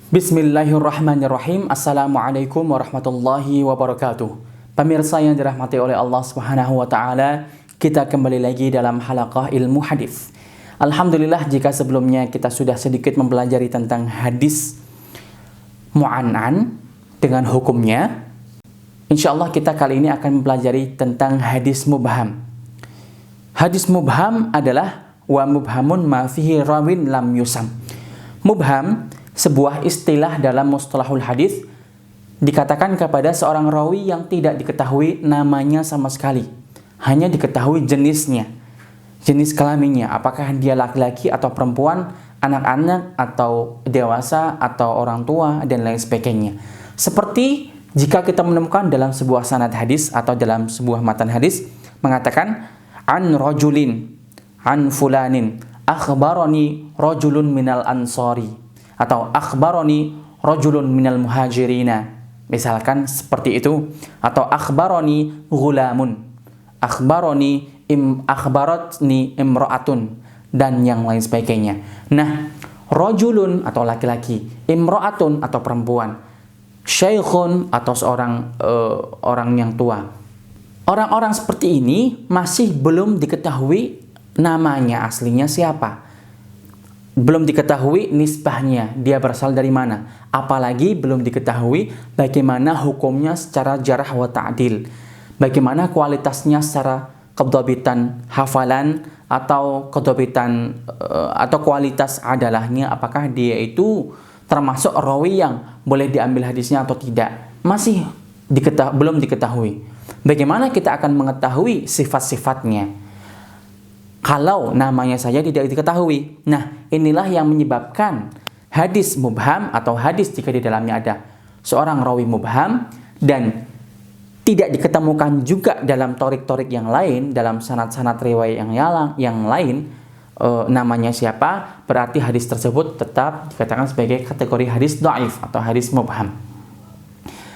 Bismillahirrahmanirrahim. Assalamualaikum warahmatullahi wabarakatuh. Pemirsa yang dirahmati oleh Allah Subhanahu wa taala, kita kembali lagi dalam halaqah ilmu hadis. Alhamdulillah, jika sebelumnya kita sudah sedikit mempelajari tentang hadis mu'an'an dengan hukumnya, insyaallah kita kali ini akan mempelajari tentang hadis mubham. Hadis mubham adalah wa mubhamun ma fihi rawin lam yusam. Mubham sebuah istilah dalam mustalahul hadis, dikatakan kepada seorang rawi yang tidak diketahui namanya sama sekali. Hanya diketahui jenisnya, jenis kelaminnya, apakah dia laki-laki atau perempuan, anak-anak atau dewasa atau orang tua dan lain sebagainya. Seperti jika kita menemukan dalam sebuah sanad hadis atau dalam sebuah matan hadis mengatakan an rajulin an fulanin akhbarani rajulun minal ansari atau akhbaroni rajulun minal muhajirina, misalkan seperti itu, atau akhbaroni gulamun, akhbaratni imra'atun, dan yang lain sebagainya. Nah, rajulun atau laki-laki, imra'atun atau perempuan, syaikhun atau seorang orang yang tua. Orang-orang seperti ini masih belum diketahui namanya aslinya siapa. Belum diketahui nisbahnya, dia berasal dari mana. Apalagi belum diketahui bagaimana hukumnya secara jarah wa ta'dil. Bagaimana kualitasnya secara kedhabitan hafalan atau kedhabitan atau kualitas adalahnya, apakah dia itu termasuk rawi yang boleh diambil hadisnya atau tidak. Masih belum diketahui. Bagaimana kita akan mengetahui sifat-sifatnya kalau namanya saja tidak diketahui? Nah, inilah yang menyebabkan hadis mubham atau hadis jika di dalamnya ada seorang rawi mubham dan tidak diketemukan juga dalam torik-torik yang lain, dalam sanad-sanad riwayat yang lain, namanya siapa, berarti hadis tersebut tetap dikatakan sebagai kategori hadis dhaif atau hadis mubham.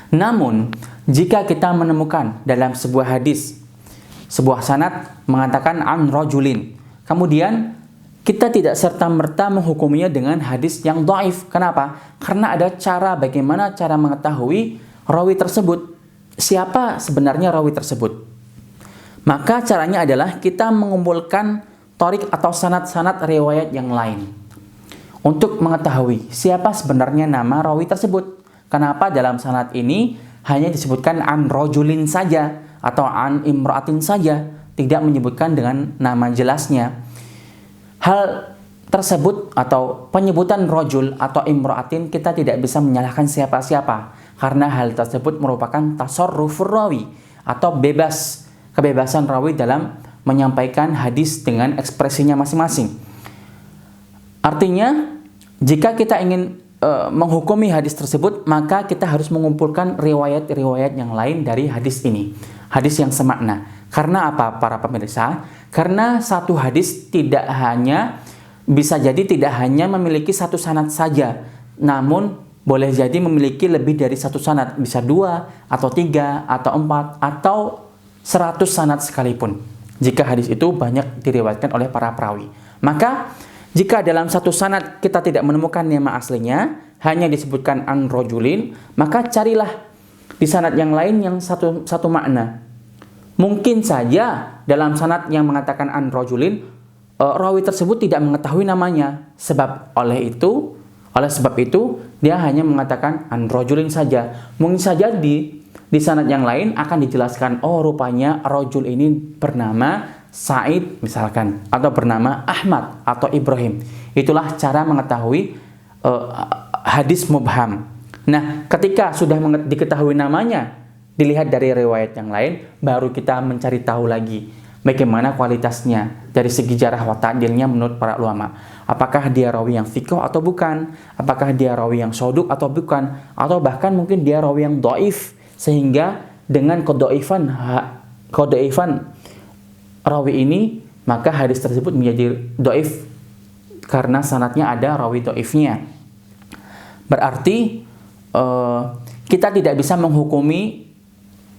Namun, jika kita menemukan dalam sebuah hadis, sebuah sanad mengatakan an rajulin, kemudian kita tidak serta-merta menghukuminya dengan hadis yang dhaif. Kenapa? Karena ada cara bagaimana cara mengetahui rawi tersebut, siapa sebenarnya rawi tersebut. Maka caranya adalah kita mengumpulkan torik atau sanad-sanad riwayat yang lain untuk mengetahui siapa sebenarnya nama rawi tersebut. Kenapa dalam sanad ini hanya disebutkan an rajulin saja atau an imra'atin saja, tidak menyebutkan dengan nama jelasnya. Hal tersebut atau penyebutan rajul atau imra'atin kita tidak bisa menyalahkan siapa-siapa, karena hal tersebut merupakan tasarrufur rawi atau kebebasan rawi dalam menyampaikan hadis dengan ekspresinya masing-masing. Artinya, jika kita ingin menghukumi hadis tersebut, maka kita harus mengumpulkan riwayat-riwayat yang lain dari hadis ini, hadis yang semakna. Karena apa, para pemirsa? Karena satu hadis bisa jadi tidak hanya memiliki satu sanad saja, namun boleh jadi memiliki lebih dari satu sanad, bisa 2 atau 3 atau 4 atau 100 sanad sekalipun, jika hadis itu banyak diriwayatkan oleh para perawi. Maka jika dalam satu sanad kita tidak menemukan nama aslinya, hanya disebutkan an rajulin, maka carilah di sanad yang lain yang satu makna. Mungkin saja dalam sanad yang mengatakan an rajulin, rawi tersebut tidak mengetahui namanya. Oleh sebab itu dia hanya mengatakan an rajulin saja. Mungkin saja di sanad yang lain akan dijelaskan, oh rupanya rajul ini bernama Said misalkan, atau bernama Ahmad atau Ibrahim. Itulah cara mengetahui hadis mubham. Nah, ketika sudah diketahui namanya, dilihat dari riwayat yang lain, baru kita mencari tahu lagi bagaimana kualitasnya dari segi jarah wa ta'dilnya menurut para ulama. Apakah dia rawi yang thiqah atau bukan? Apakah dia rawi yang shoduk atau bukan? Atau bahkan mungkin dia rawi yang dhaif, sehingga dengan kedhaifan rawi ini, maka hadis tersebut menjadi dhaif karena sanadnya ada rawi dhaifnya. Berarti kita tidak bisa menghukumi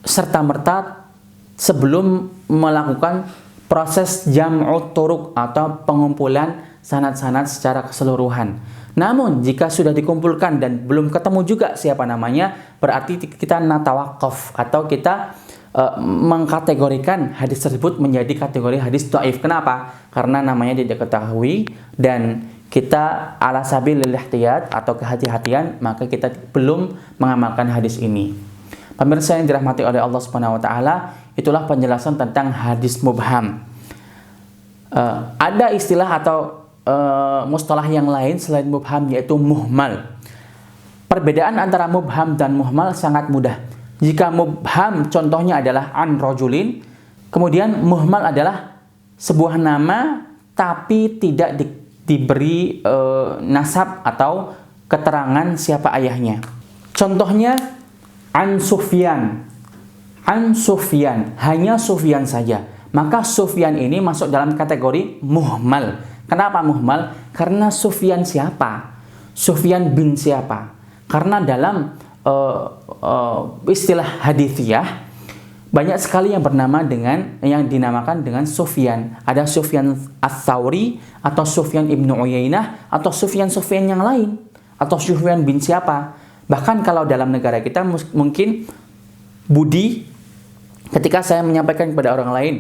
serta-merta sebelum melakukan proses jam'ut turuq atau pengumpulan sanad-sanad secara keseluruhan. Namun jika sudah dikumpulkan dan belum ketemu juga siapa namanya, berarti kita natawakaf atau kita mengkategorikan hadis tersebut menjadi kategori hadis dhaif. Kenapa? Karena namanya tidak ketahui dan kita ala sabilil ihtiyat atau kehati-hatian, maka kita belum mengamalkan hadis ini. Pemirsa yang dirahmati oleh Allah Subhanahu wa taala, itulah penjelasan tentang hadis mubham. Ada istilah atau mustalah yang lain selain mubham, yaitu muhmal. Perbedaan antara mubham dan muhmal sangat mudah. Jika mubham contohnya adalah an rajulin, kemudian muhmal adalah sebuah nama tapi tidak diberi nasab atau keterangan siapa ayahnya. Contohnya an Sufyan. An Sufyan, hanya Sufyan saja. Maka Sufyan ini masuk dalam kategori muhmal. Kenapa muhmal? Karena Sufyan siapa? Sufyan bin siapa? Karena dalam istilah hadithiyah banyak sekali yang dinamakan dengan Sufyan. Ada Sufyan Ats-Tsauri atau Sufyan ibnu Uyainah atau Sufyan yang lain atau Sufyan bin siapa. Bahkan kalau dalam negara kita mungkin Budi, ketika saya menyampaikan kepada orang lain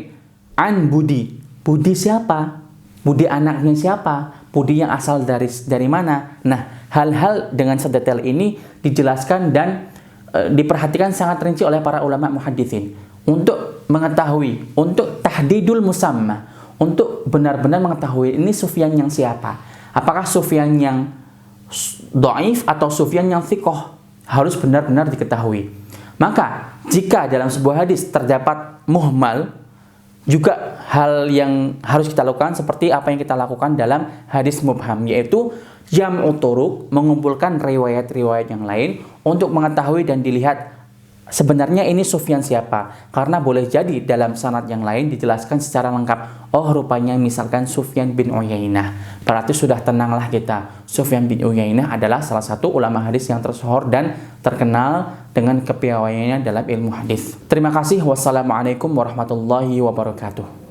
an Budi, Budi siapa? Budi anaknya siapa? Budi yang asal dari mana? Nah, hal-hal dengan sedetail ini dijelaskan dan diperhatikan sangat rinci oleh para ulama muhaditsin untuk mengetahui, untuk tahdidul musamma, untuk benar-benar mengetahui ini Sufyan yang siapa. Apakah Sufyan yang dhaif atau Sufyan yang thiqah, harus benar-benar diketahui. Maka jika dalam sebuah hadis terdapat muhmal, juga hal yang harus kita lakukan seperti apa yang kita lakukan dalam hadis mubham, yaitu jam'u turuq, mengumpulkan riwayat-riwayat yang lain untuk mengetahui dan dilihat sebenarnya ini Sufyan siapa. Karena boleh jadi dalam sanad yang lain dijelaskan secara lengkap, oh rupanya misalkan Sufyan bin Uyainah, berarti sudah tenanglah kita. Sufyan bin Uyainah adalah salah satu ulama hadis yang tersohor dan terkenal dengan kepiawaiannya dalam ilmu hadis. Terima kasih. Wassalamualaikum warahmatullahi wabarakatuh.